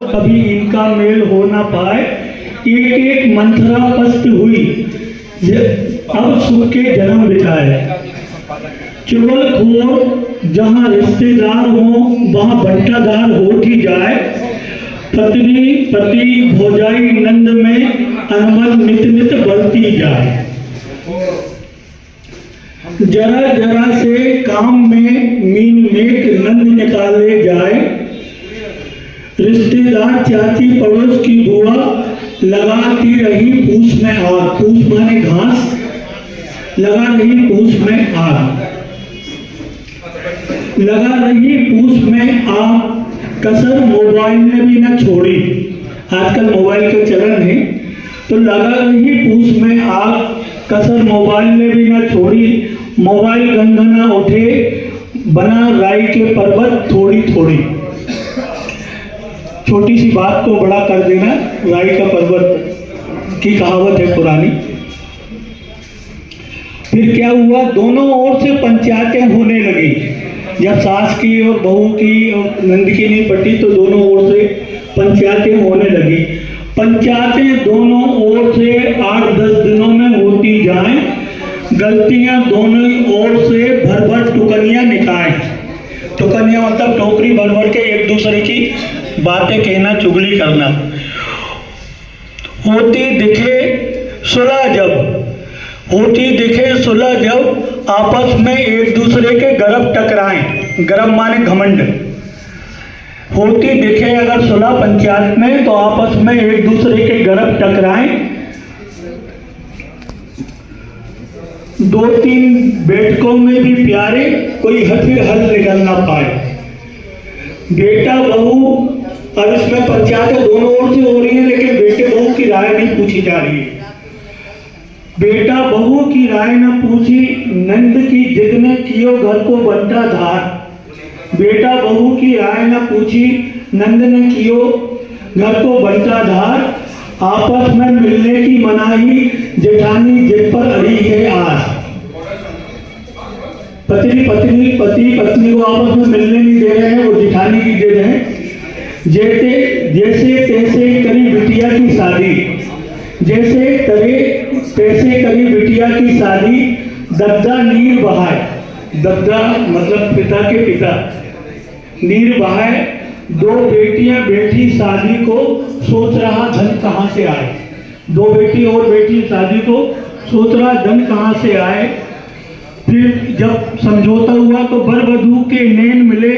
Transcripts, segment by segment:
कभी इनका मेल हो ना पाए, एक एक मंथरा पस्त हुई, अब सुख के जन्म बिताए। चुगलखोर जहाँ रिश्तेदार हो वहाँ बंटाधार हो ही जाए। पत्नी पति भौजाई नंद में अनमन नित नित बढ़ती जाए। जरा जरा से काम में मीन मेक नंद निकाले जाए। रिश्तेदार चाची पड़ोस की बुआ लगाती रही पूछ में आग, पूछ माने घास, लगा रही पूछ में आग, लगा रही पूछ में आग, कसर मोबाइल ने भी न छोड़ी। आजकल मोबाइल का चलन है, तो लगा रही पूछ में आग, कसर मोबाइल ने भी न छोड़ी। मोबाइल गंध न उठे, बना राई के पर्वत थोड़ी थोड़ी। छोटी सी बात को बड़ा कर देना, राई का पर्वत की कहावत है पुरानी। फिर क्या हुआ, दोनों ओर से पंचायतें होने लगी। जब सास की और बहू की और नंद की नहीं पटी, तो दोनों ओर से पंचायतें होने लगी। पंचायतें दोनों ओर से 8-10 दिनों में होती जाएं। गलतियां दोनों ओर से भर भर टुकनियां निकालें। टुकनियां मतलब टोकरी भर भर के एक दूसरे की बातें कहना, चुगली करना। होती दिखे सुलह जब, होती दिखे सुलह जब, आपस में एक दूसरे के गर्भ टकराएं। गर्भ माने घमंड। होती दिखे अगर सुलह पंचायत में, तो आपस में एक दूसरे के गर्भ टकराएं। 2-3 बैठकों में भी प्यारे, कोई हल निकल ना पाए। बेटा बहू, अब इसमें पंचायत दोनों ओर से हो रही है, लेकिन बेटे बहू की राय नहीं पूछी जा रही है। बेटा बहू की राय न पूछी, नंद की जिद ने कियो घर को बंटा धार। बेटा बहू की राय न पूछी, नंद ने कियो घर को बंटा धार। आपस में मिलने की मनाही, जेठानी जिद पर अड़ी है आज। पति पत्नी को आपस में मिलने नहीं दे रहे हैं, वो जेठानी की जिद है। जैसे तैसे करी बिटिया की शादी, जैसे तैसे करी बिटिया की शादी, दद्दा नीर बहाए। दद्दा मतलब पिता के पिता, नीर बहाए। 2 बेटियां बैठी शादी को, सोच रहा धन कहाँ से आए। 2 बेटी और बेटी शादी को, सोच रहा धन कहाँ से आए। फिर जब समझौता हुआ तो वर वधू के नैन मिले,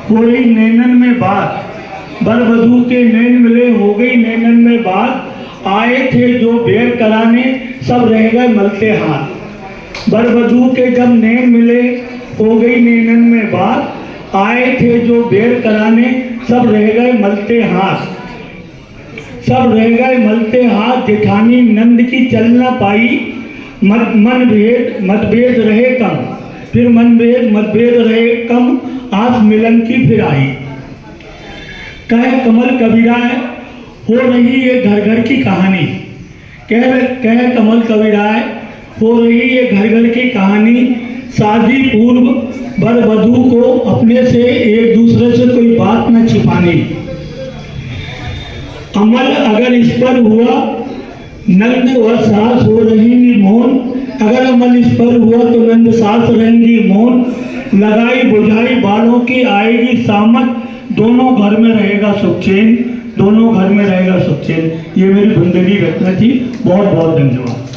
हो रही नैनन में बात। वर वधू के नैन मिले, हो गई नैनन में बात। आए थे जो बेर कराने, सब रह गए मलते हाथ। वर वधू के जब नैन मिले, हो गई नैनन में बात। आए थे जो बेर कराने, सब रह गए मलते हाथ। सब रह गए मलते हाथ। जेठानी नंद की चल ना पाई, मतभेद रहे कम। फिर मतभेद रहे कम, आज मिलन की फिर आई। कहे कमल कबीराए, हो रही है घर घर की कहानी। कह कमल कबीराए, हो रही है घर घर की कहानी। शादी पूर्व वर वधू को अपने से एक दूसरे से कोई बात न छिपानी। अमल अगर इस पर हुआ, नंद व सास हो रहेंगी मौन। अगर अमल इस पर हुआ तो नंद सास रहेंगी मौन। लगाई बुझाई बालों की आएगी सामत, दोनों घर में रहेगा सुख चैन। दोनों घर में रहेगा सुख चैन। ये मेरी बुंदेली रचना थी। बहुत बहुत धन्यवाद।